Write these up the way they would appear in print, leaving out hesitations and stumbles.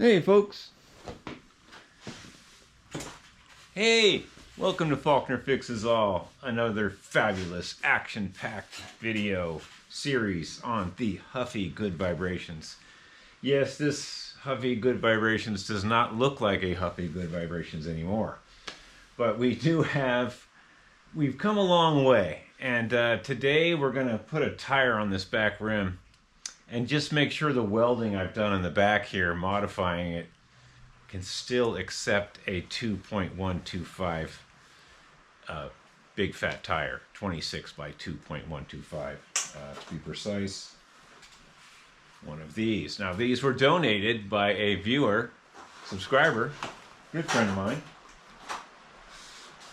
Hey folks! Hey! Welcome to Faulkner Fixes All, another fabulous action-packed video series on the Huffy Good Vibrations. Yes, this Huffy Good Vibrations does not look like a Huffy Good Vibrations anymore. But we've come a long way. And today we're going to put a tire on this back rim and just make sure the welding I've done in the back here, modifying it, can still accept a 2.125 big fat tire, 26 by 2.125 to be precise. One of these. Now these were donated by a viewer, subscriber, good friend of mine,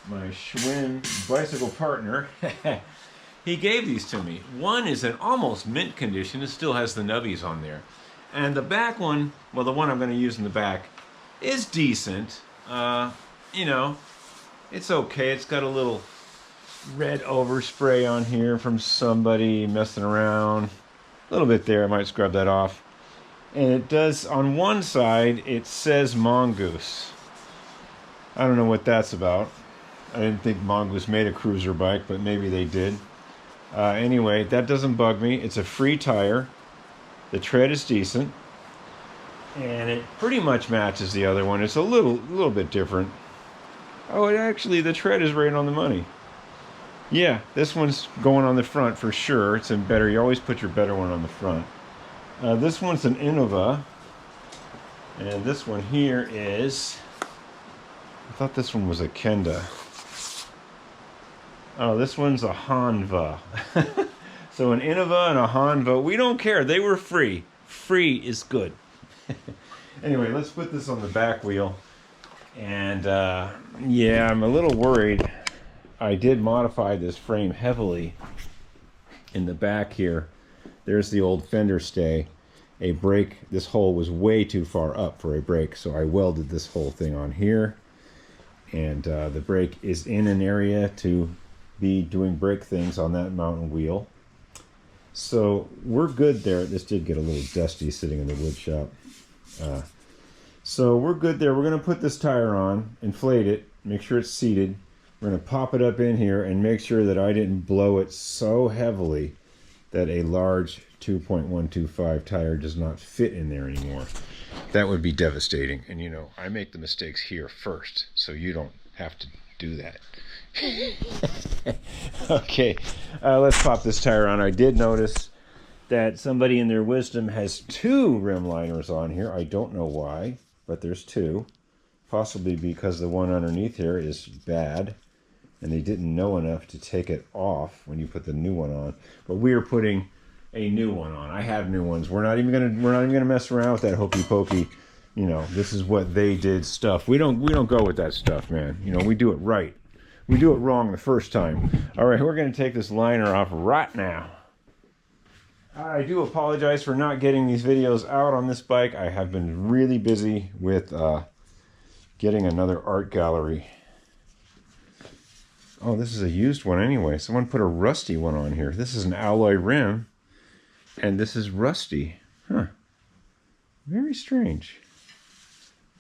my Schwinn bicycle partner. He gave these to me. One is in almost mint condition. It still has the nubbies on there. And the back one, well, the one I'm going to use in the back, is decent. You know, it's okay. It's got a little red overspray on here from somebody messing around. A little bit there. I might scrub that off. And it does, on one side, it says Mongoose. I don't know what that's about. I didn't think Mongoose made a cruiser bike, but maybe they did. Anyway, that doesn't bug me. It's a free tire. The tread is decent. And it pretty much matches the other one. It's a little bit different. Oh, the tread is right on the money. Yeah, this one's going on the front for sure. It's in better. You always put your better one on the front. This one's an Innova. And this one here is... I thought this one was a Kenda. Oh, this one's a Hanva. So an Innova and a Hanva. We don't care. They were free. Free is good. Anyway, let's put this on the back wheel. And yeah, I'm a little worried. I did modify this frame heavily in the back here. There's the old fender stay. A brake, this hole was way too far up for a brake, so I welded this whole thing on here. And the brake is in an area to be doing brake things on that mountain wheel. So we're good there. This did get a little dusty sitting in the wood shop. So we're good there. We're going to put this tire on, inflate it, make sure it's seated. We're going to pop it up in here and make sure that I didn't blow it so heavily that a large 2.125 tire does not fit in there anymore. That would be devastating. And you know, I make the mistakes here first, so you don't have to do that. Okay, let's pop this tire on. I did notice that somebody in their wisdom has two rim liners on here. I don't know why, but there's two. Possibly because the one underneath here is bad and they didn't know enough to take it off when you put the new one on. But we are putting a new one on. I have new ones. We're not even gonna mess around with that hokey pokey. You know, this is what they did stuff. We don't go with that stuff, man. You know, we do it right. We do it wrong the first time. All right, we're going to take this liner off right now. I do apologize for not getting these videos out on this bike. I have been really busy with getting another art gallery. Oh, this is a used one anyway. Someone put a rusty one on here. This is an alloy rim, and this is rusty. Huh. Very strange.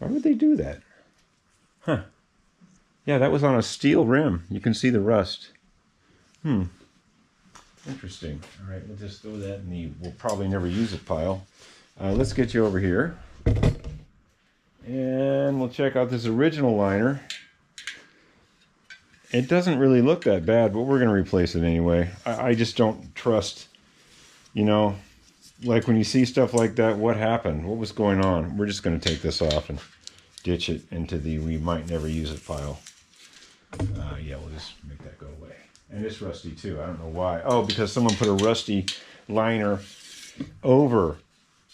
Why would they do that? Huh. Yeah, that was on a steel rim. You can see the rust. Interesting. All right, we'll just throw that in the we'll probably never use it pile. Let's get you over here. And we'll check out this original liner. It doesn't really look that bad, but we're going to replace it anyway. I just don't trust, you know, like when you see stuff like that, what happened? What was going on? We're just going to take this off and ditch it into the we might never use it pile. Yeah, we'll just make that go away. And it's rusty too. I don't know why. Oh, because someone put a rusty liner over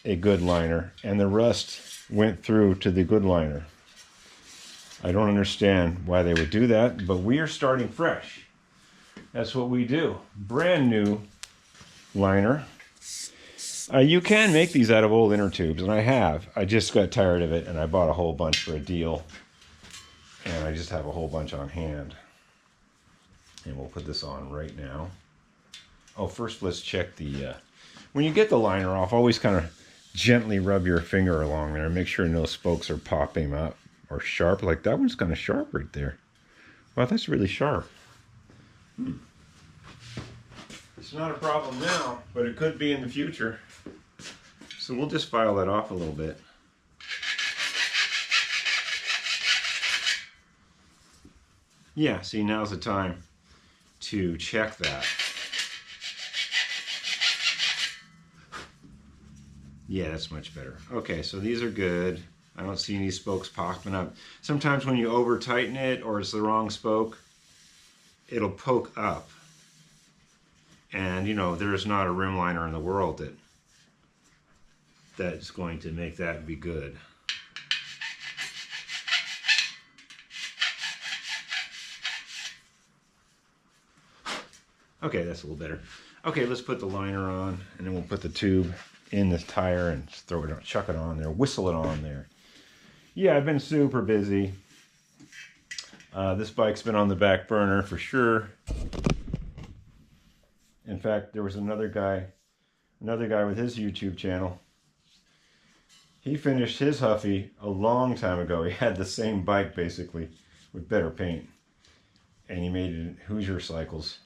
a good liner, and the rust went through to the good liner. I don't understand why they would do that, but we are starting fresh. That's what we do. Brand new liner. You can make these out of old inner tubes, and I have. I just got tired of it, and I bought a whole bunch for a deal. And I just have a whole bunch on hand. And we'll put this on right now. Oh, first let's check the... when you get the liner off, always kind of gently rub your finger along there and make sure no spokes are popping up or sharp. Like that one's kind of sharp right there. Wow, that's really sharp. It's not a problem now, but it could be in the future. So we'll just file that off a little bit. Yeah, see, now's the time to check that. Yeah, that's much better. Okay, so these are good. I don't see any spokes popping up. Sometimes when you over tighten it or it's the wrong spoke, it'll poke up. And you know, there's not a rim liner in the world that's going to make that be good. Okay, that's a little better. Okay, let's put the liner on, and then we'll put the tube in the tire and throw it on, chuck it on there, whistle it on there. Yeah, I've been super busy. This bike's been on the back burner for sure. In fact, there was another guy with his YouTube channel. He finished his Huffy a long time ago. He had the same bike basically with better paint. And he made it in Hoosier Cycles.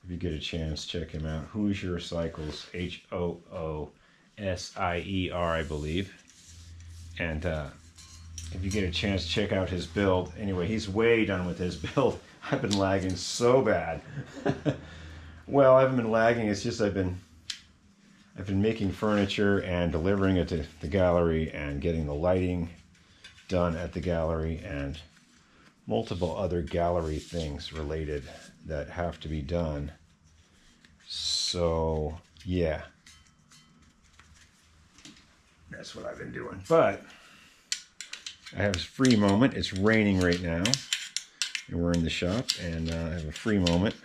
If you get a chance, check him out. Hoosier Cycles, Hoosier, I believe. And if you get a chance, check out his build. Anyway, he's way done with his build. I've been lagging so bad. Well, I haven't been lagging. It's just I've been making furniture and delivering it to the gallery and getting the lighting done at the gallery and multiple other gallery things related that have to be done. So, yeah. That's what I've been doing. But I have a free moment. It's raining right now. And we're in the shop and I have a free moment.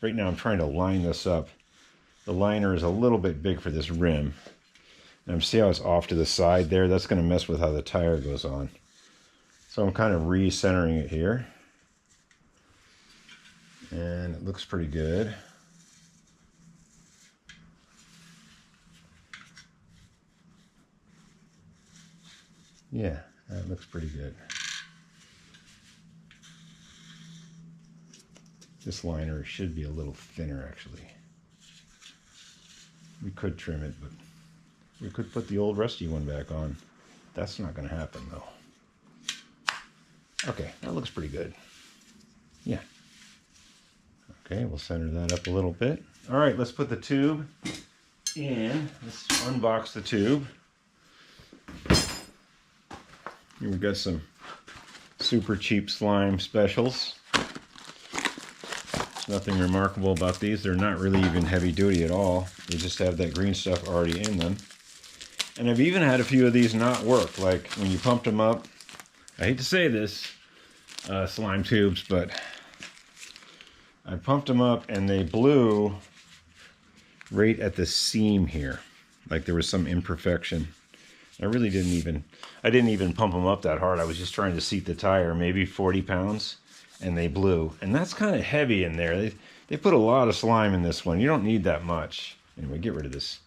Right now I'm trying to line this up. The liner is a little bit big for this rim. And see how it's off to the side there? That's going to mess with how the tire goes on. So I'm kind of re-centering it here. And it looks pretty good. Yeah, that looks pretty good. This liner should be a little thinner actually. We could trim it, but we could put the old rusty one back on. That's not going to happen though. Okay, that looks pretty good. Yeah. Okay, we'll center that up a little bit. All right, let's put the tube in. Let's unbox the tube. Here we got some super cheap slime specials. Nothing remarkable about these. They're not really even heavy duty at all. They just have that green stuff already in them. And I've even had a few of these not work. Like when you pumped them up, I hate to say this, slime tubes, but I pumped them up and they blew right at the seam here. Like there was some imperfection. I didn't even pump them up that hard. I was just trying to seat the tire, maybe 40 pounds. And they blew, and that's kind of heavy in there. They put a lot of slime in this one. You don't need that much. Anyway, get rid of this.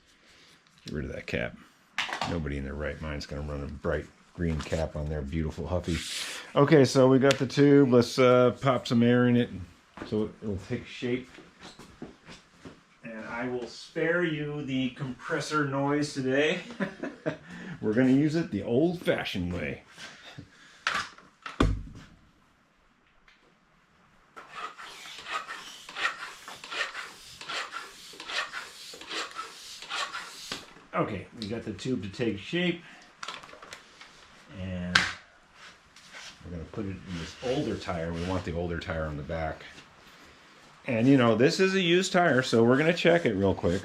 Get rid of that cap. Nobody in their right mind is going to run a bright green cap on their beautiful Huffy. Okay, so we got the tube. Let's pop some air in it so it will take shape. And I will spare you the compressor noise today. We're going to use it the old-fashioned way. Okay, we got the tube to take shape, and we're going to put it in this older tire. We want the older tire on the back. And you know, this is a used tire, so we're going to check it real quick.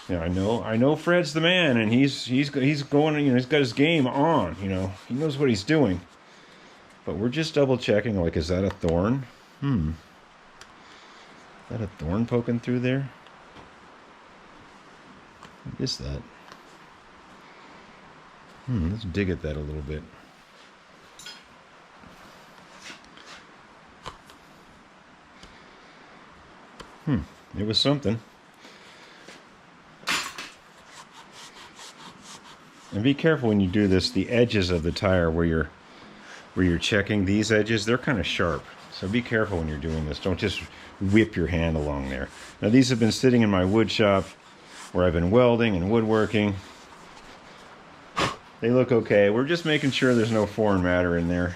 Yeah, I know Fred's the man, and he's going, you know, he's got his game on, you know. He knows what he's doing. But we're just double checking, like, is that a thorn? Is that a thorn poking through there? What is that? Let's dig at that a little bit. It was something. And be careful when you do this. The edges of the tire where you're checking, these edges, they're kind of sharp. So be careful when you're doing this. Don't just whip your hand along there. Now these have been sitting in my wood shop where I've been welding and woodworking. They look okay. We're just making sure there's no foreign matter in there.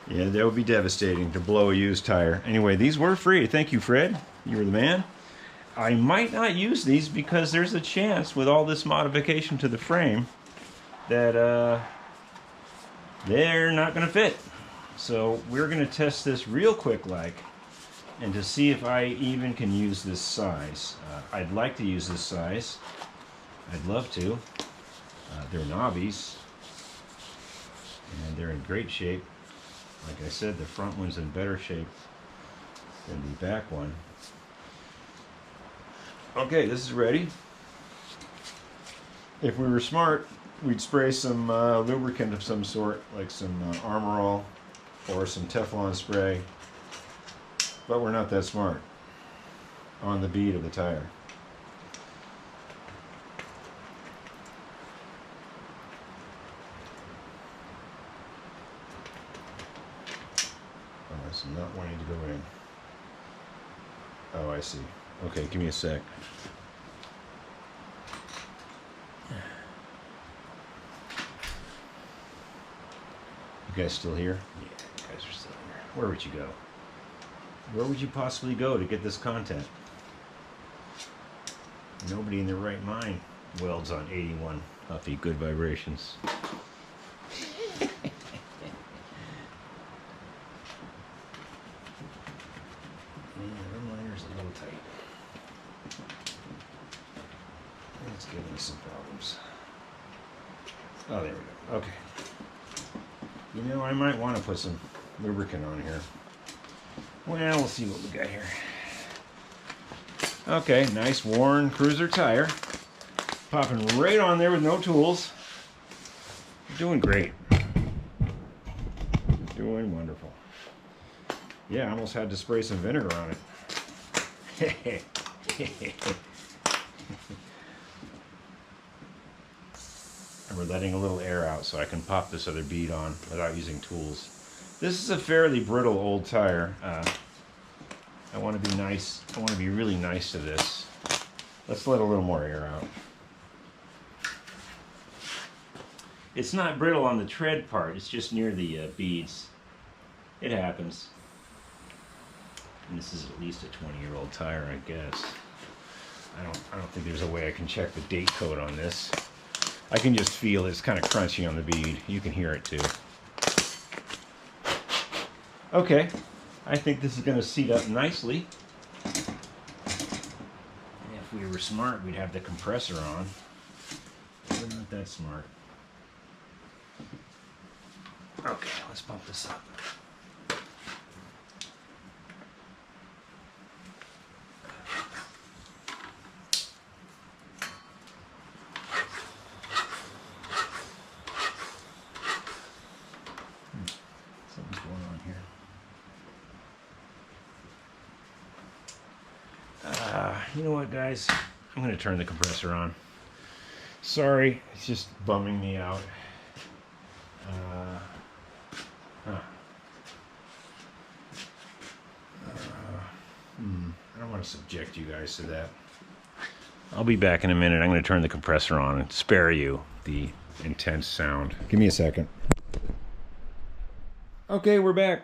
Yeah, that would be devastating to blow a used tire. Anyway, these were free. Thank you, Fred. You were the man. I might not use these because there's a chance with all this modification to the frame that they're not going to fit. So we're going to test this real quick and to see if I even can use this size. I'd like to use this size. I'd love to. They're knobbies and they're in great shape. Like I said, the front one's in better shape than the back one. Okay, this is ready. If we were smart, we'd spray some lubricant of some sort, like some Armor All or some Teflon spray. But we're not that smart on the bead of the tire. Oh, it's not wanting to go in. Oh, I see. Okay, give me a sec. You guys still here? Yeah, you guys are still here. Where would you go? Where would you possibly go to get this content? Nobody in their right mind welds on 81 Huffy Good Vibrations. Liner's a little tight. It's giving me some problems. Oh, there we go. Okay. You know, I might want to put some lubricant on here. Well, we'll see what we got here. Okay, nice worn cruiser tire. Popping right on there with no tools. Doing great. Doing wonderful. Yeah, I almost had to spray some vinegar on it. And we're letting a little air out so I can pop this other bead on without using tools. This is a fairly brittle old tire. I want to be nice. I want to be really nice to this. Let's let a little more air out. It's not brittle on the tread part. It's just near the beads. It happens. And this is at least a 20-year-old tire, I guess. I don't think there's a way I can check the date code on this. I can just feel it's kind of crunchy on the bead. You can hear it too. Okay, I think this is going to seat up nicely. If we were smart, we'd have the compressor on. We're not that smart. Okay, let's bump this up. Something's going on here. You know what, guys? I'm going to turn the compressor on. Sorry, it's just bumming me out. I don't want to subject you guys to that. I'll be back in a minute. I'm going to turn the compressor on and spare you the intense sound. Give me a second. Okay, we're back.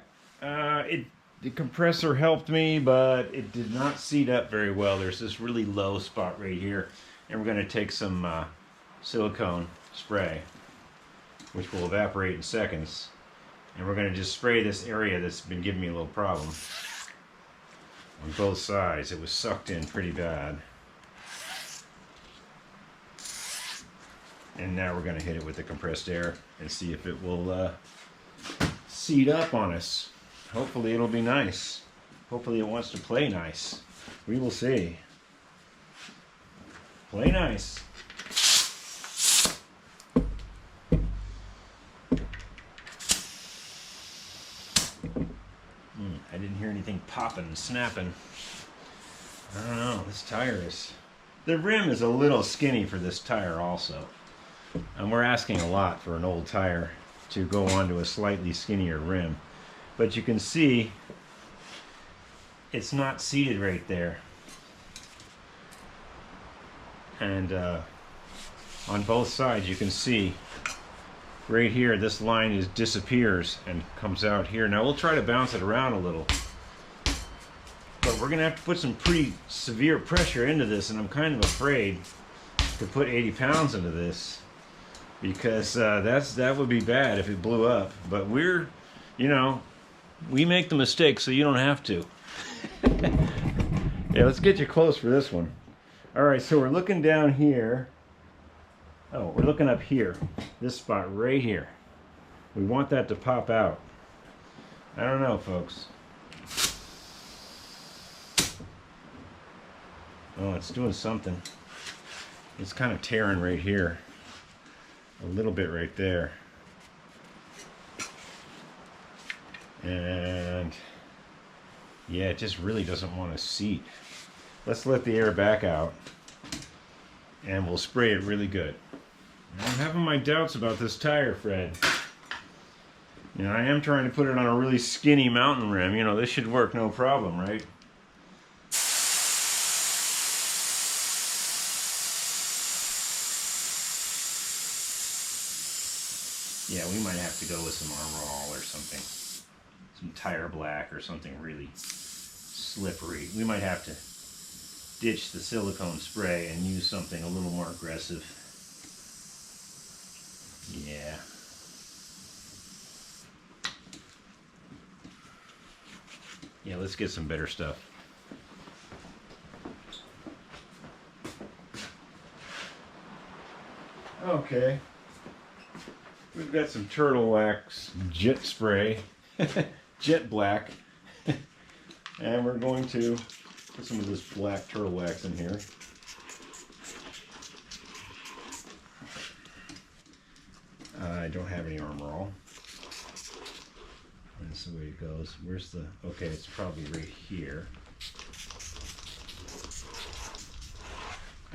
The compressor helped me, but it did not seat up very well. There's this really low spot right here. And we're going to take some silicone spray, which will evaporate in seconds. And we're going to just spray this area that's been giving me a little problem. On both sides, it was sucked in pretty bad. And now we're going to hit it with the compressed air and see if it will seat up on us. Hopefully it'll be nice. Hopefully it wants to play nice. We will see. Play nice. I didn't hear anything popping and snapping. I don't know, this tire is... The rim is a little skinny for this tire also. And we're asking a lot for an old tire to go onto a slightly skinnier rim. But you can see it's not seated right there. And on both sides you can see right here this line disappears and comes out here. Now we'll try to bounce it around a little. But we're going to have to put some pretty severe pressure into this, and I'm kind of afraid to put 80 pounds into this because that would be bad if it blew up. But we're, you know, we make the mistake so you don't have to. Yeah, let's get you close for this one. All right, so we're looking down here. Oh, we're looking up here. This spot right here. We want that to pop out. I don't know, folks. Oh, it's doing something. It's kind of tearing right here. A little bit right there. And yeah, it just really doesn't want to seat. Let's let the air back out and we'll spray it really good. I'm having my doubts about this tire, Fred. You know, I am trying to put it on a really skinny mountain rim. You know, this should work no problem, right? Yeah, we might have to go with some Armor All or something. Some tire black or something really slippery. We might have to ditch the silicone spray and use something a little more aggressive. Yeah. Yeah, let's get some better stuff. Okay. We've got some turtle wax jet spray, jet black, and we're going to put some of this black turtle wax in here. I don't have any Armor All. That's the way it goes. Where's the... Okay, it's probably right here.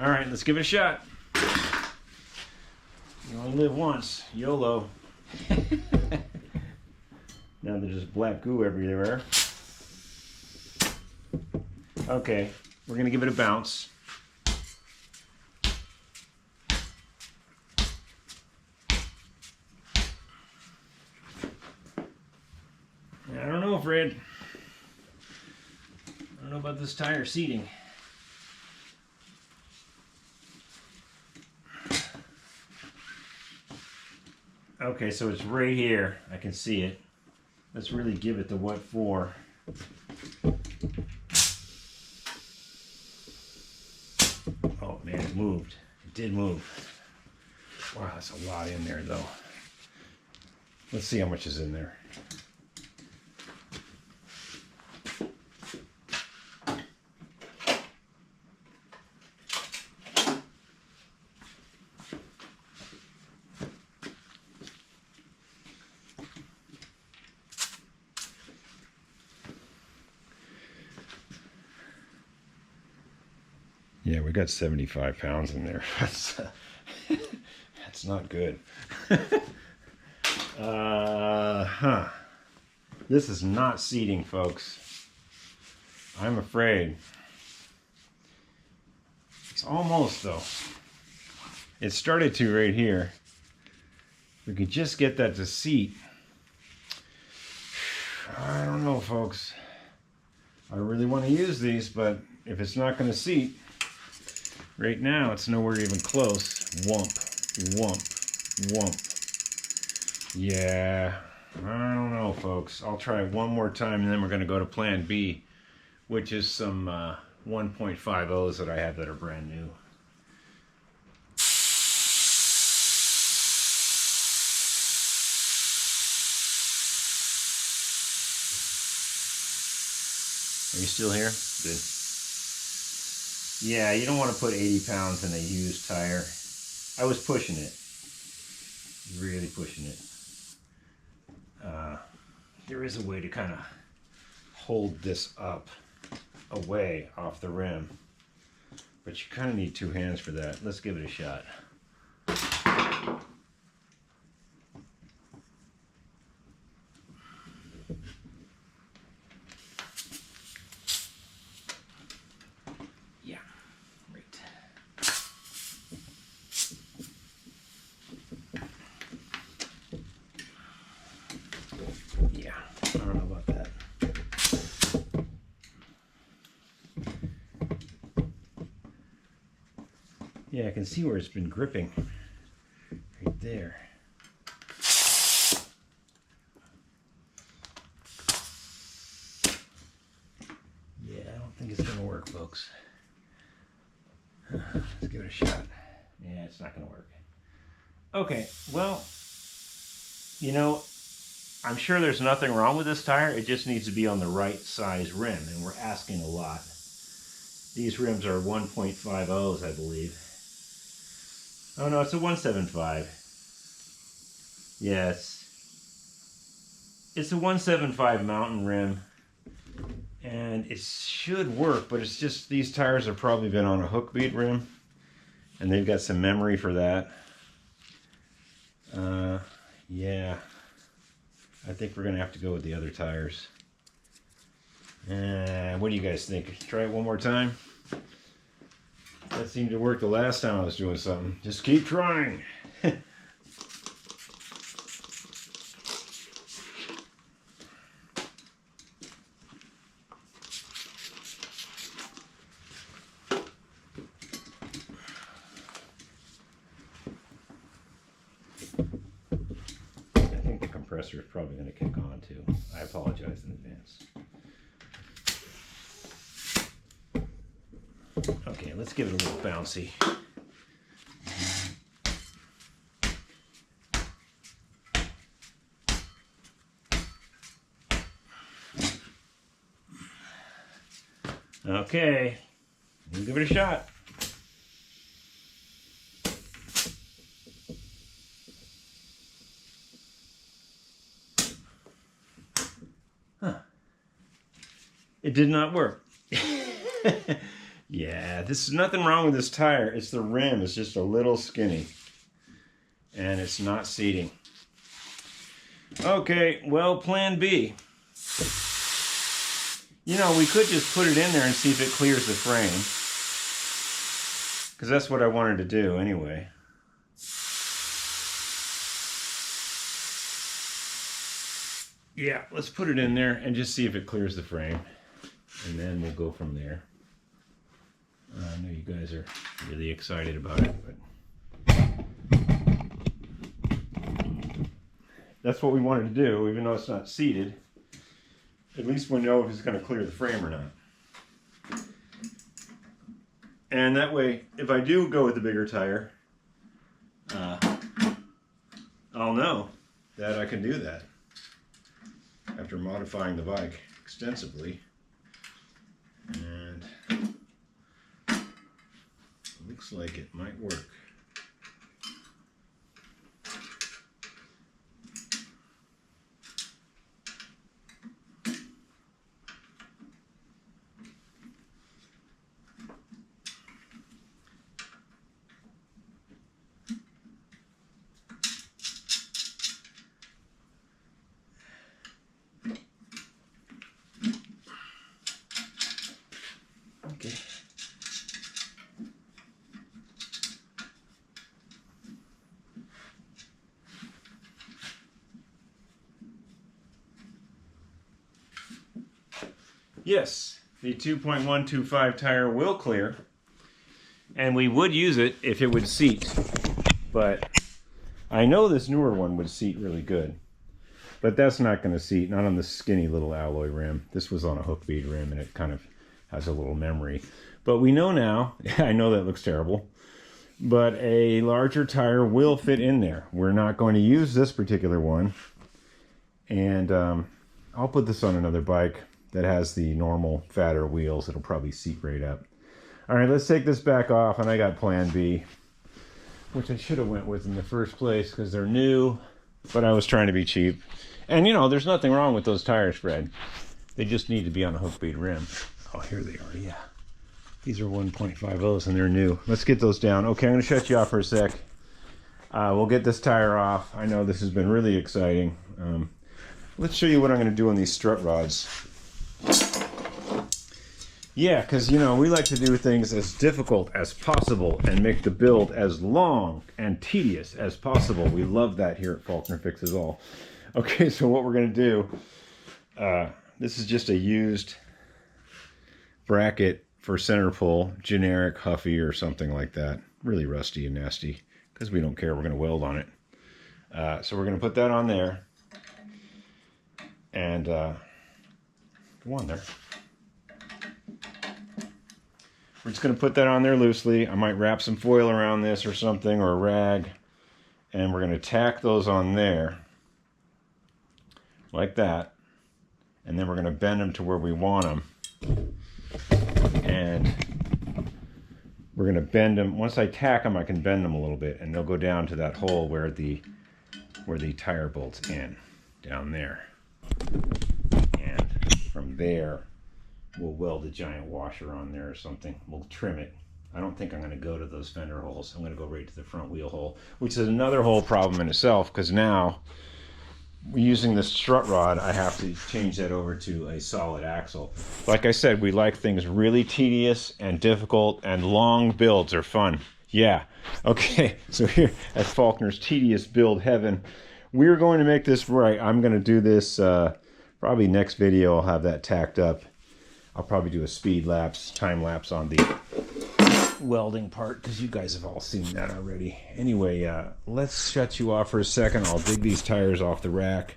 All right, let's give it a shot. You only live once. YOLO. Now there's just black goo everywhere. Okay, we're going to give it a bounce. I don't know, Fred. I don't know about this tire seating. Okay, so it's right here. I can see it. Let's really give it the what for. Oh man, it moved. It did move. Wow, that's a lot in there though. Let's see how much is in there. Yeah, we got 75 pounds in there. That's not good. This is not seating, folks. I'm afraid. It's almost, though. It started to right here. We could just get that to seat. I don't know, folks. I really want to use these, but if it's not going to seat, right now it's nowhere even close. Whump, whump, whump. Yeah, I don't know, folks. I'll try it one more time and then we're going to go to plan B, which is some 1.50s that I have that are brand new. Are you still here? Good. Yeah, you don't want to put 80 pounds in a used tire. I was pushing it. Really pushing it. There is a way to kind of hold this up away off the rim. But you kind of need two hands for that. Let's give it a shot. Yeah, I can see where it's been gripping. Right there. Yeah, I don't think it's going to work, folks. Let's give it a shot. Yeah, it's not going to work. Okay, well, you know, I'm sure there's nothing wrong with this tire. It just needs to be on the right size rim, and we're asking a lot. These rims are 1.50s, I believe. Oh no, it's a 175. Yes. It's a 175 mountain rim. And it should work, but it's just these tires have probably been on a hook bead rim. And they've got some memory for that. Yeah. I think we're going to have to go with the other tires. What do you guys think? Try it one more time? That seemed to work the last time I was doing something. Just keep trying. I think the compressor is probably going to kick on too. I apologize in advance. Okay, let's give it a little bouncy. Okay, we'll give it a shot. Huh. It did not work. Yeah, this is nothing wrong with this tire. It's the rim. It's just a little skinny. And it's not seating. Okay, well, plan B. You know, we could just put it in there and see if it clears the frame. Because that's what I wanted to do anyway. Yeah, let's put it in there and just see if it clears the frame. And then we'll go from there. I know you guys are really excited about it, but that's what we wanted to do, even though it's not seated. At least we know if it's going to clear the frame or not. And that way, if I do go with the bigger tire, I'll know that I can do that after modifying the bike extensively. And looks like it might work. Okay. Yes, the 2.125 tire will clear, and we would use it if it would seat, but I know this newer one would seat really good, but that's not going to seat, not on the skinny little alloy rim. This was on a hook bead rim, and it kind of has a little memory. But we know now, I know that looks terrible, but a larger tire will fit in there. We're not going to use this particular one, and I'll put this on another bike that has the normal fatter wheels. It'll probably seat right up. All right, let's take this back off, and I got plan B, which I should have went with in the first place because they're new, but I was trying to be cheap. And you know, there's nothing wrong with those tires, Fred. They just need to be on a hook bead rim. Oh, here they are, yeah. These are 1.50s and they're new. Let's get those down. Okay, I'm gonna shut you off for a sec. We'll get this tire off. I know this has been really exciting. Let's show you what I'm gonna do on these strut rods. Yeah, because you know, we like to do things as difficult as possible and make the build as long and tedious as possible. We love that here at Faulkner Fixes All. Okay, so what we're going to do, this is just a used bracket for center pull, generic Huffy or something like that. really rusty and nasty, because we don't care. We're going to weld on it. So we're going to put that on there. And go on there. We're just going to put that on there loosely. I might wrap some foil around this or something, or a rag. And we're going to tack those on there. Like that. And then we're going to bend them to where we want them. And we're going to bend them. Once I tack them, I can bend them a little bit. And they'll go down to that hole where the tire bolts in. Down there. And from there, we'll weld a giant washer on there or something. We'll trim it. I don't think I'm going to go to those fender holes. I'm going to go right to the front wheel hole, which is another whole problem in itself, because now, using this strut rod, I have to change that over to a solid axle. Like I said, we like things really tedious and difficult, and long builds are fun. Yeah. Okay, so here at Faulkner's Tedious Build Heaven, we're going to make this right. I'm going to do this, probably next video I'll have that tacked up. I'll probably do a speed lapse, time lapse on the welding part, because you guys have all seen that already. Anyway, let's shut you off for a second. I'll dig these tires off the rack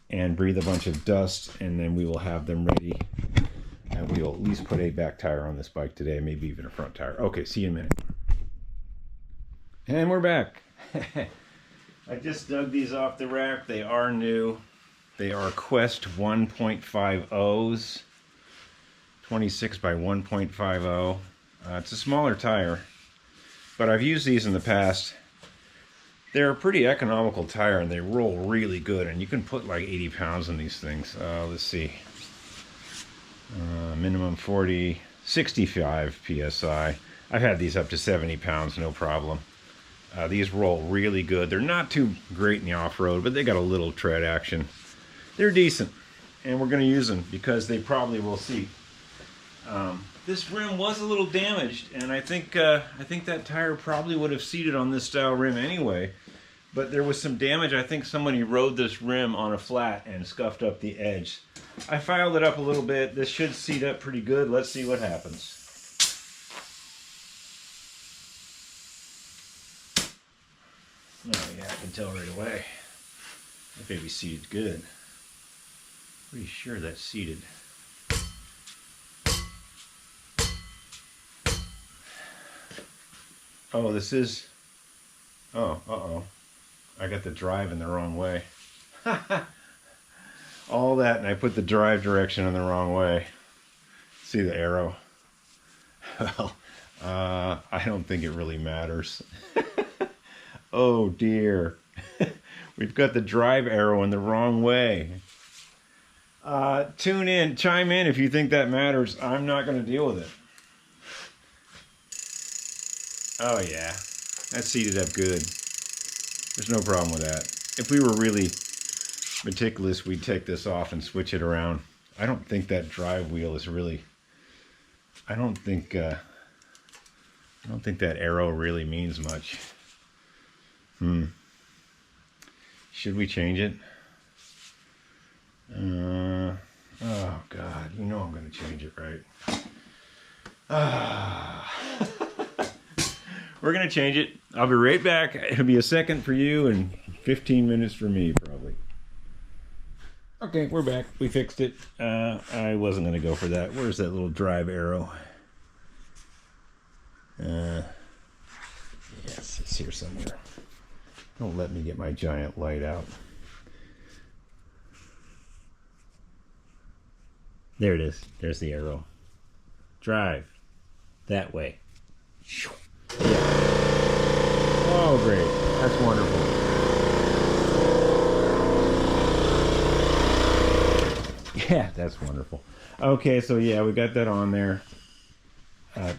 and breathe a bunch of dust, and then we will have them ready. And we'll at least put a back tire on this bike today, maybe even a front tire. Okay, see you in a minute. And we're back. I just dug these off the rack. They are new. They are Quest 1.50s. 26 by 1.50. It's a smaller tire, but I've used these in the past. They're a pretty economical tire, and they roll really good, and you can put like 80 pounds in these things. Let's see. Minimum 40, 65 PSI. I've had these up to 70 pounds, no problem. These roll really good. They're not too great in the off-road, but they got a little tread action. They're decent, and we're going to use them because they probably will seat. This rim was a little damaged, and I think that tire probably would have seated on this style rim anyway. But there was some damage. I think somebody rode this rim on a flat and scuffed up the edge. I filed it up a little bit. This should seat up pretty good. Let's see what happens. Oh yeah, I can tell right away. That baby seated good. Pretty sure that's seated. Oh, this is... Oh, uh-oh. I got the drive in the wrong way. All that, and I put the drive direction in the wrong way. See the arrow? Well, I don't think it really matters. Oh, dear. We've got the drive arrow in the wrong way. Tune in, chime in if you think that matters. I'm not going to deal with it. Oh yeah, that seated up good. There's no problem with that. If we were really meticulous, we'd take this off and switch it around. I don't think that drive wheel is really... I don't think that arrow really means much. Should we change it? Oh God, you know I'm going to change it, right? We're going to change it. I'll be right back. It'll be a second for you and 15 minutes for me, probably. Okay, we're back. We fixed it. I wasn't going to go for that. Where's that little drive arrow? Yes, it's here somewhere. Don't let me get my giant light out. There it is. There's the arrow. Drive. That way. Oh, great. That's wonderful. Yeah, that's wonderful. Okay, so yeah, we got that on there.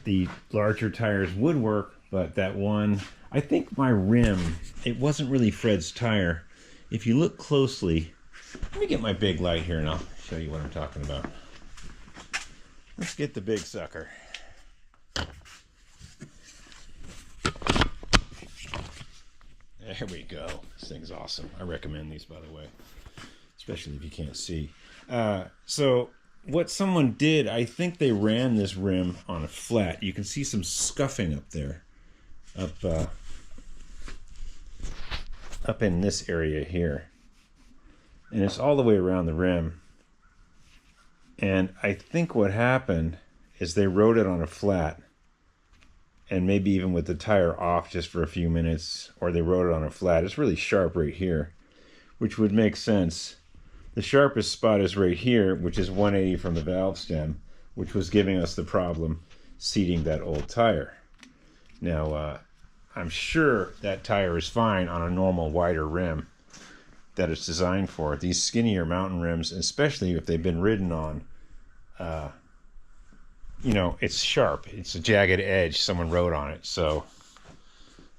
The larger tires would work, but that one, I think my rim, it wasn't really Fred's tire. If you look closely, let me get my big light here and I'll show you what I'm talking about. Let's get the big sucker. There we go. This thing's awesome. I recommend these, by the way, especially if you can't see. So what someone did, I think they ran this rim on a flat. You can see some scuffing up there. up in this area here, and it's all the way around the rim. And I think what happened is they rode it on a flat, and maybe even with the tire off just for a few minutes, or they rode it on a flat. It's really sharp right here, which would make sense. The sharpest spot is right here, which is 180 from the valve stem, which was giving us the problem seating that old tire. Now, I'm sure that tire is fine on a normal wider rim that it's designed for. These skinnier mountain rims, especially if they've been ridden on, you know, it's sharp. It's a jagged edge. Someone rode on it. So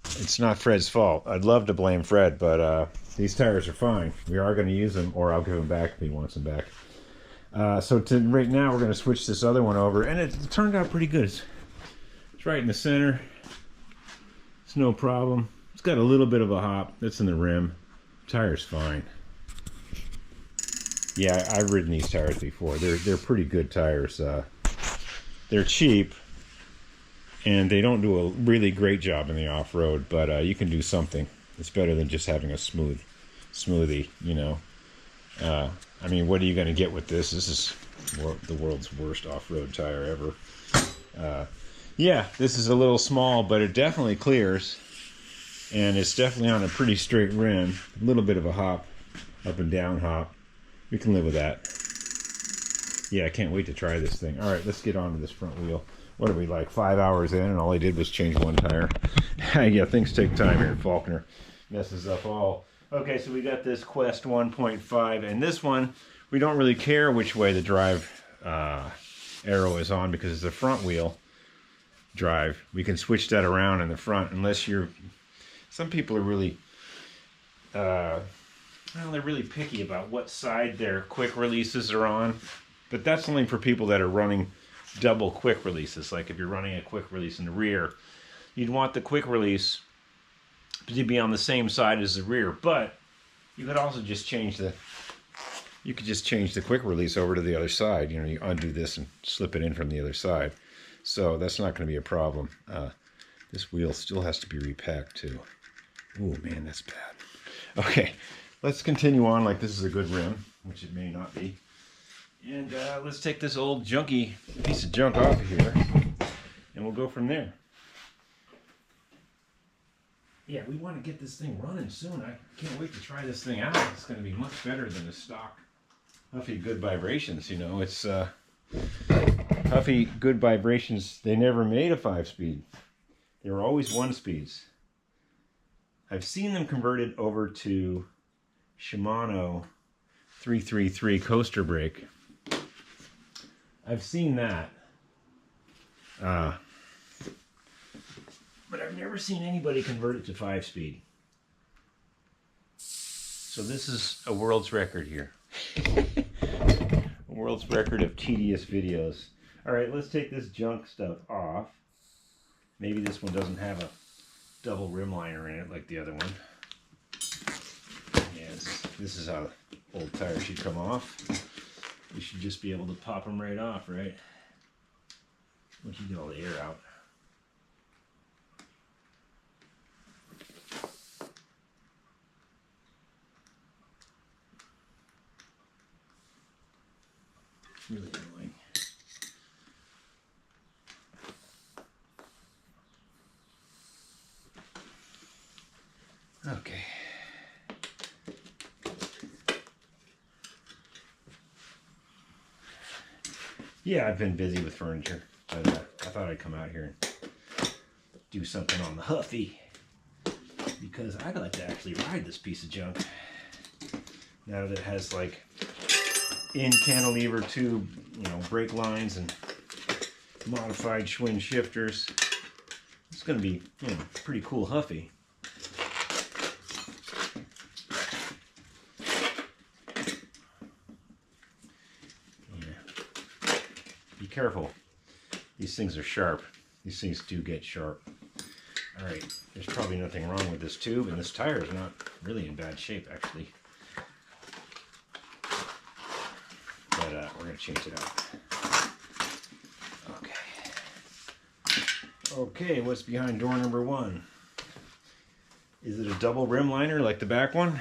it's not Fred's fault. I'd love to blame Fred, but these tires are fine. We are going to use them, or I'll give them back if he wants them back. So right now we're going to switch this other one over, and it turned out pretty good. It's right in the center. It's no problem. It's got a little bit of a hop. That's in the rim. Tire's fine. Yeah, I've ridden these tires before. They're pretty good tires. They're cheap, and they don't do a really great job in the off-road, but you can do something. It's better than just having a smoothie, you know. I mean, what are you going to get with this? This is the world's worst off-road tire ever. Yeah, this is a little small, but it definitely clears, and it's definitely on a pretty straight rim. A little bit of a hop, up and down hop. We can live with that. Yeah, I can't wait to try this thing. All right, let's get on to this front wheel. What are we, like 5 hours in, and all I did was change one tire? Yeah, things take time here. Faulkner messes up all. Okay, so we got this Quest 1.5, and this one, we don't really care which way the drive arrow is on because it's a front wheel drive. We can switch that around in the front unless you're... Some people are really... well, they're really picky about what side their quick releases are on. But that's only for people that are running double quick releases. Like if you're running a quick release in the rear, you'd want the quick release to be on the same side as the rear. But you could also just change the quick release over to the other side. You know, you undo this and slip it in from the other side. So that's not going to be a problem. This wheel still has to be repacked too. Oh man, that's bad. Okay, let's continue on like this is a good rim, which it may not be. And let's take this old junky piece of junk off of here, and we'll go from there. Yeah, we want to get this thing running soon. I can't wait to try this thing out. It's going to be much better than the stock Huffy Good Vibrations. You know, it's Huffy Good Vibrations. They never made a 5-speed. They were always 1-speeds. I've seen them converted over to Shimano 333 coaster brake. I've seen that. But I've never seen anybody convert it to 5-speed. So this is a world's record here. A world's record of tedious videos. All right, let's take this junk stuff off. Maybe this one doesn't have a double rim liner in it like the other one. Yes, this is how old tires should come off. We should just be able to pop them right off, right? Once you get all the air out. Really annoying. Okay. Yeah, I've been busy with furniture, but I thought I'd come out here and do something on the Huffy because I'd like to actually ride this piece of junk now that it has like in cantilever tube, you know, brake lines and modified Schwinn shifters. It's going to be, you know, pretty cool Huffy. Be careful. These things are sharp. These things do get sharp. All right, there's probably nothing wrong with this tube, and this tire is not really in bad shape, actually. But we're going to change it out. Okay. Okay, what's behind door number 1? Is it a double rim liner like the back one?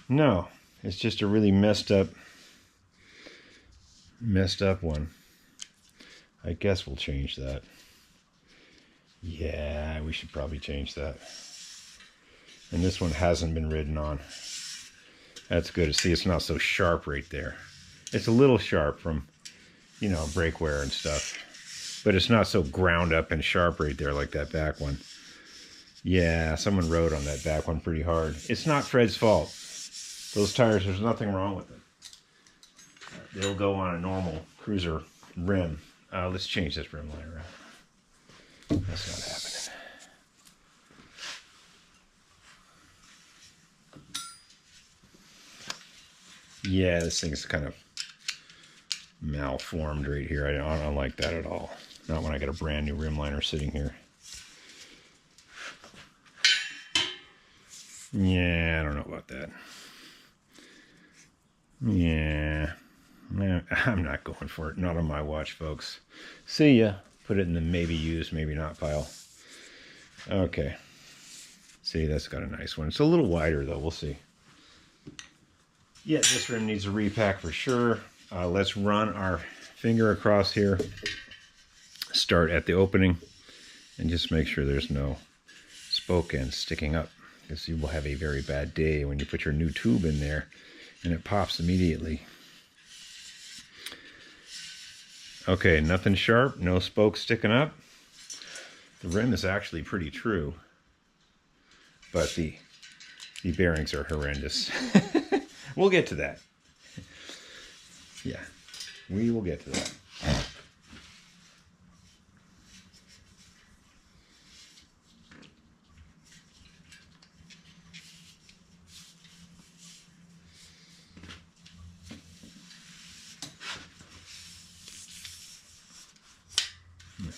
No, it's just a really messed up one. I guess we'll change that. Yeah, we should probably change that. And this one hasn't been ridden on. That's good to see. It's not so sharp right there. It's a little sharp from, you know, brake wear and stuff. But it's not so ground up and sharp right there like that back one. Yeah, someone rode on that back one pretty hard. It's not Fred's fault. Those tires, there's nothing wrong with them. They'll go on a normal cruiser rim. Let's change this rim liner out. That's not happening. Yeah, this thing's kind of malformed right here. I don't like that at all. Not when I got a brand new rim liner sitting here. Yeah, I don't know about that. Yeah, I'm not going for it. Not on my watch, folks. See ya. Put it in the maybe used, maybe not pile. Okay. See, that's got a nice one. It's a little wider, though. We'll see. Yeah, this rim needs a repack for sure. Let's run our finger across here. Start at the opening. And just make sure there's no spoke ends sticking up. Because you will have a very bad day when you put your new tube in there and it pops immediately. Okay, nothing sharp, no spokes sticking up. The rim is actually pretty true, but the bearings are horrendous. We'll get to that. Yeah, we will get to that.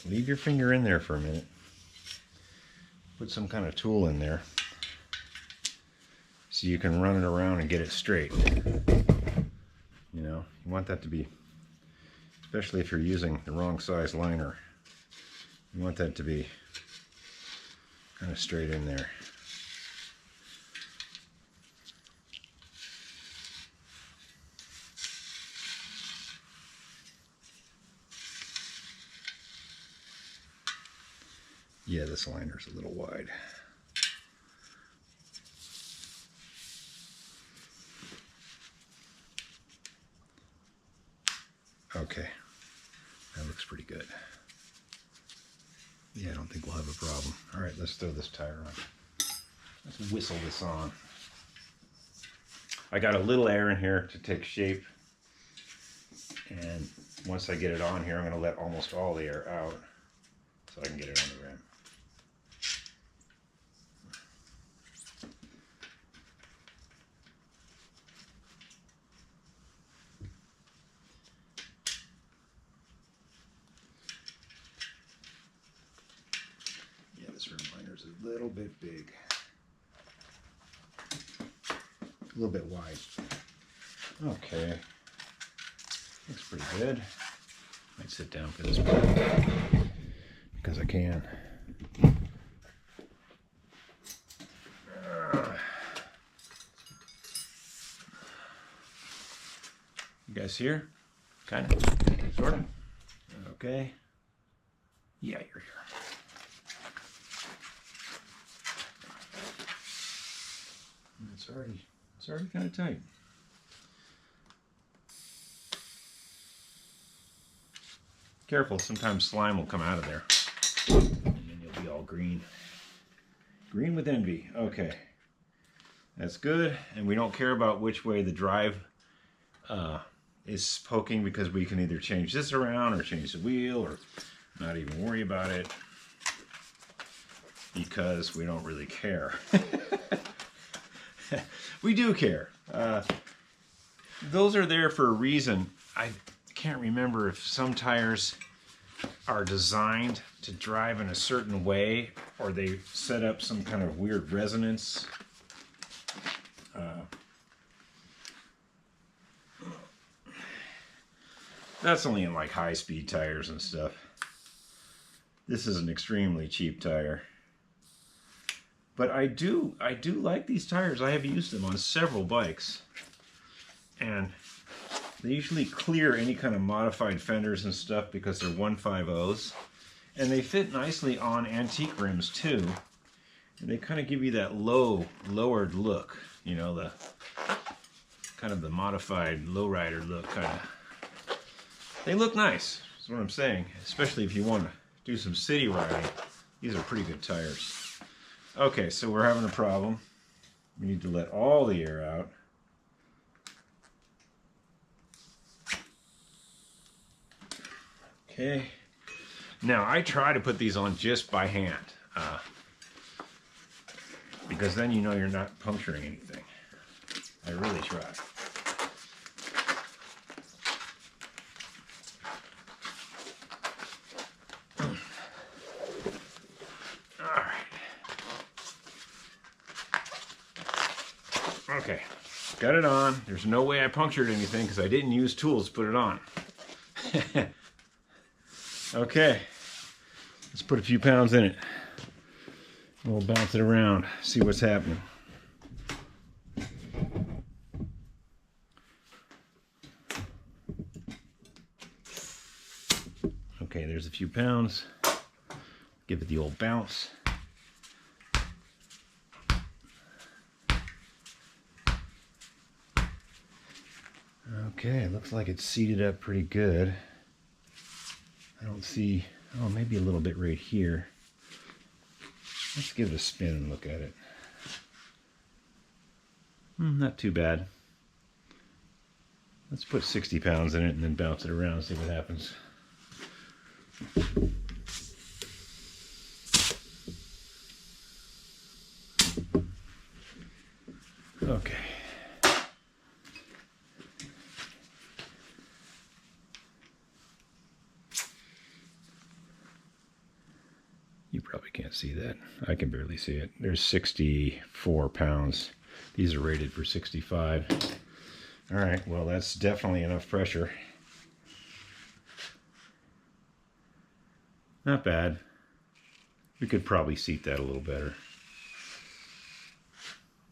Leave your finger in there for a minute. Put some kind of tool in there so you can run it around and get it straight. You know, you want that to be, especially if you're using the wrong size liner, you want that to be kind of straight in there. Yeah, this liner's a little wide. Okay, that looks pretty good. Yeah, I don't think we'll have a problem. All right, let's throw this tire on. Let's whistle this on. I got a little air in here to take shape. And once I get it on here, I'm going to let almost all the air out so I can get it on the rim. A little bit big, a little bit wide. Okay, looks pretty good. Might sit down for this part because I can. You guys here? Kind of, sort of. Okay. Yeah, you're here. It's already kind of tight. Careful, sometimes slime will come out of there. And then you'll be all green. Green with envy. Okay. That's good. And we don't care about which way the drive is poking because we can either change this around or change the wheel or not even worry about it because we don't really care. We do care. Those are there for a reason. I can't remember if some tires are designed to drive in a certain way or they set up some kind of weird resonance. That's only in like high-speed tires and stuff. This is an extremely cheap tire. But I do like these tires. I have used them on several bikes. And they usually clear any kind of modified fenders and stuff because they're 150s. And they fit nicely on antique rims too. And they kind of give you that lowered look. You know, the kind of the modified lowrider look kind of. They look nice, is what I'm saying. Especially if you want to do some city riding. These are pretty good tires. Okay, so we're having a problem. We need to let all the air out. Okay. Now, I try to put these on just by hand. Because then you know you're not puncturing anything. I really try. Okay, got it on. There's no way I punctured anything because I didn't use tools to put it on. Okay, let's put a few pounds in it. We'll bounce it around, see what's happening. Okay, there's a few pounds. Give it the old bounce. Okay, looks like it's seated up pretty good. I don't see, oh, maybe a little bit right here. Let's give it a spin and look at it. Not too bad. Let's put 60 pounds in it and then bounce it around and see what happens. Okay. You probably can't see that. I can barely see it. There's 64 pounds. These are rated for 65. All right, well, that's definitely enough pressure. Not bad. We could probably seat that a little better.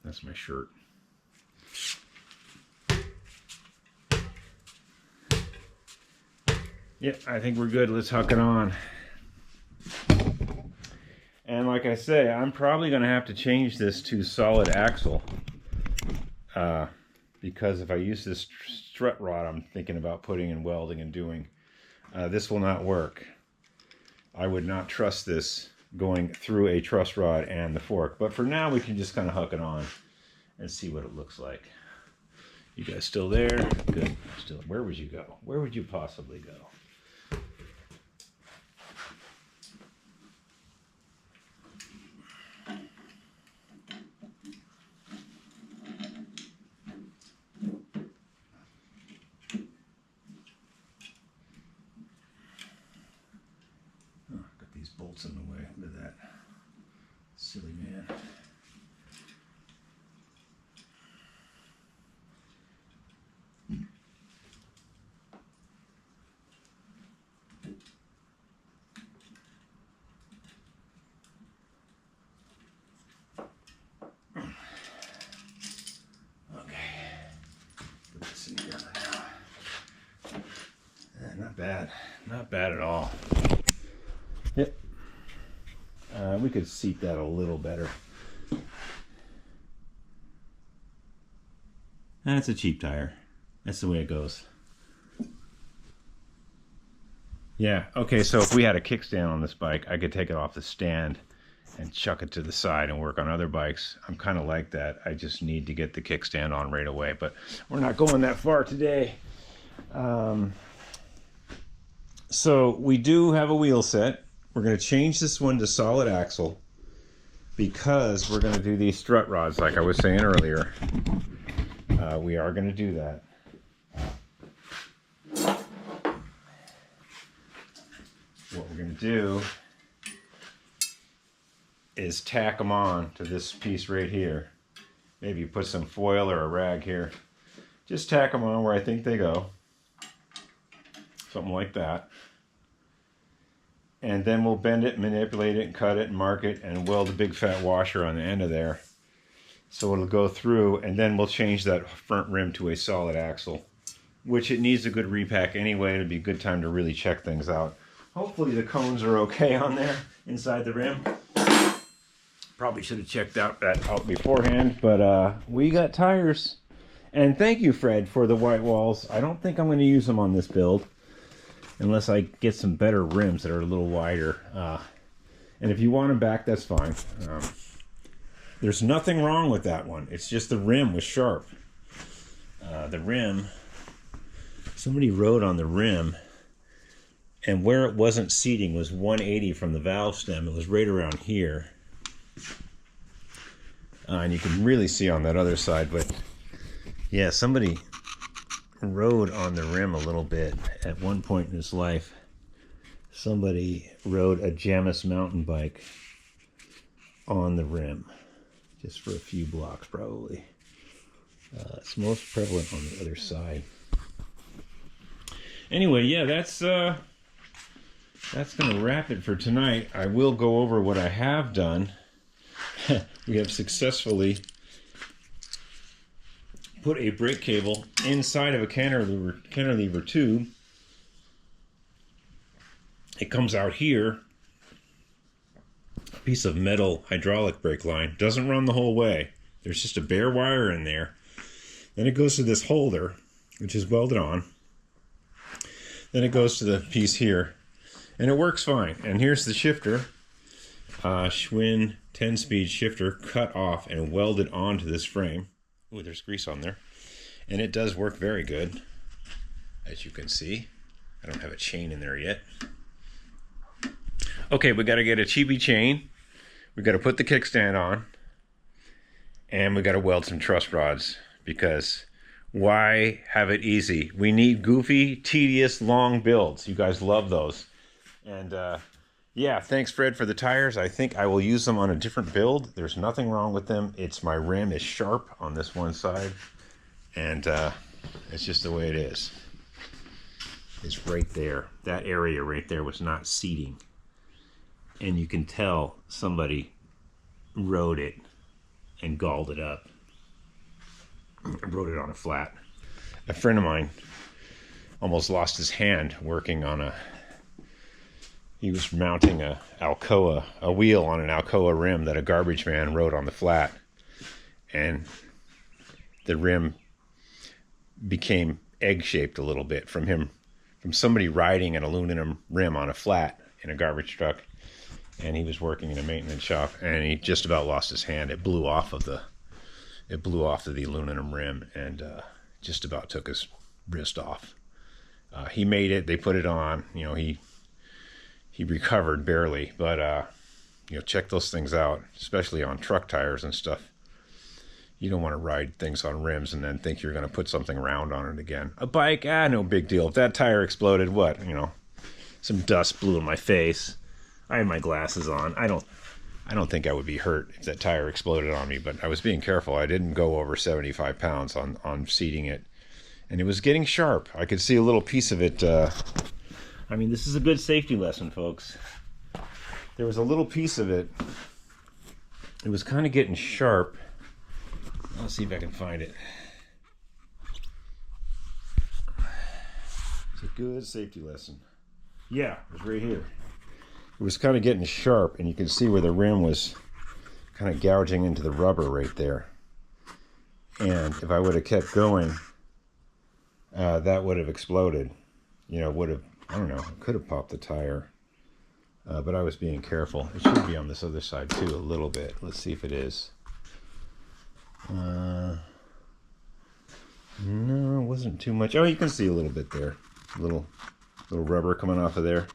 That's my shirt. Yeah, I think we're good. Let's hook it on. And like I say, I'm probably going to have to change this to solid axle. Because if I use this strut rod I'm thinking about putting in welding and doing, this will not work. I would not trust this going through a truss rod and the fork. But for now, we can just kind of hook it on and see what it looks like. You guys still there? Good. Still. Where would you go? Where would you possibly go? Bolts in the way. Look at that. Silly man. Okay. Put this in here now. Not bad. Not bad at all. Yep. We could seat that a little better. That's a cheap tire. That's the way it goes. Yeah, okay, so if we had a kickstand on this bike, I could take it off the stand and chuck it to the side and work on other bikes. I'm kind of like that. I just need to get the kickstand on right away, but we're not going that far today. So we do have a wheel set. We're going to change this one to solid axle because we're going to do these strut rods like I was saying earlier. We are going to do that. What we're going to do is tack them on to this piece right here. Maybe put some foil or a rag here. Just tack them on where I think they go. Something like that. And then we'll bend it, manipulate it, cut it, mark it, and weld a big fat washer on the end of there. So it'll go through, and then we'll change that front rim to a solid axle, which it needs a good repack anyway. It'll be a good time to really check things out. Hopefully the cones are okay on there inside the rim. Probably should have checked that out beforehand, but we got tires. And thank you, Fred, for the white walls. I don't think I'm going to use them on this build unless I get some better rims that are a little wider. And if you want them back, that's fine. There's nothing wrong with that one. It's just the rim was sharp. The rim, somebody rode on the rim, and where it wasn't seating was 180 from the valve stem. It was right around here. And you can really see on that other side, but yeah, somebody rode on the rim a little bit at one point in his life. Somebody rode a Janus mountain bike on the rim, just for a few blocks probably. It's most prevalent on the other side. Anyway, yeah, that's gonna wrap it for tonight. I will go over what I have done. We have successfully put a brake cable inside of a cantilever tube. It comes out here, a piece of metal hydraulic brake line. Doesn't run the whole way. There's just a bare wire in there. Then it goes to this holder, which is welded on. Then it goes to the piece here, and it works fine. And here's the shifter, Schwinn 10-speed shifter, cut off and welded onto this frame. Ooh, there's grease on there. And it does work very good, as you can see. I don't have a chain in there yet. Okay, we got to get a cheapy chain. We got to put the kickstand on. And we got to weld some truss rods, because why have it easy? We need goofy, tedious, long builds. You guys love those. And yeah, thanks, Fred, for the tires. I think I will use them on a different build. There's nothing wrong with them. It's my rim is sharp on this one side, and it's just the way it is. It's right there. That area right there was not seating, and you can tell somebody rode it and galled it up. I rode it on a flat. A friend of mine almost lost his hand working on he was mounting a wheel on an Alcoa rim that a garbage man rode on the flat. And the rim became egg-shaped a little bit from somebody riding an aluminum rim on a flat in a garbage truck. And he was working in a maintenance shop, and he just about lost his hand. It blew off of the aluminum rim, and just about took his wrist off. He made it. They put it on. You know, he recovered barely, but you know, check those things out, especially on truck tires and stuff. You don't want to ride things on rims and then think you're going to put something round on it again. A bike, no big deal. If that tire exploded, what? You know, some dust blew in my face. I had my glasses on. I don't think I would be hurt if that tire exploded on me, but I was being careful. I didn't go over 75 pounds on seating it, and it was getting sharp. I could see a little piece of it. I mean, this is a good safety lesson, folks. There was a little piece of it. It was kind of getting sharp. I'll see if I can find it. It's a good safety lesson. Yeah, it was right here. It was kind of getting sharp, and you can see where the rim was kind of gouging into the rubber right there. And if I would have kept going, that would have exploded. You know, would have, I don't know, could have popped the tire. But I was being careful. It should be on this other side too, a little bit. Let's see if it is. No, it wasn't too much. Oh, you can see a little bit there. A little rubber coming off of there.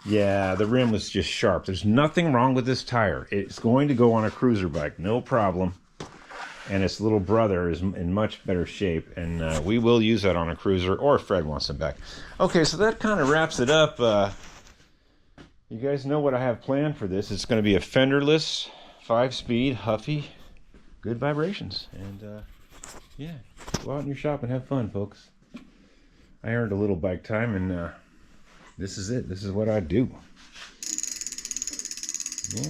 Yeah, the rim was just sharp. There's nothing wrong with this tire. It's going to go on a cruiser bike, no problem. And its little brother is in much better shape, and we will use that on a cruiser, or if Fred wants them back. Okay, so that kind of wraps it up. You guys know what I have planned for this. It's going to be a fenderless 5-speed Huffy Good Vibrations. And yeah, go out in your shop and have fun, folks. I earned a little bike time, and this is it. This is what I do. Yeah.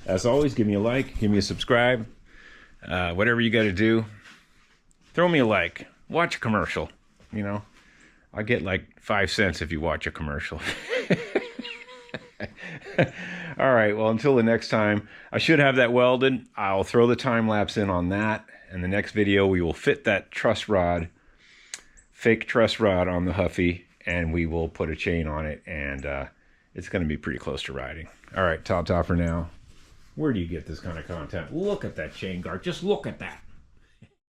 As always, give me a like, give me a subscribe. Whatever you got to do, throw me a like. Watch a commercial. You know, I get like 5 cents if you watch a commercial. All right, well, until the next time, I should have that welded. I'll throw the time lapse in on that. In the next video, we will fit that truss rod, fake truss rod on the Huffy, and we will put a chain on it, and it's going to be pretty close to riding. All right, ta-ta for now. Where do you get this kind of content? Look at that chain guard. Just look at that.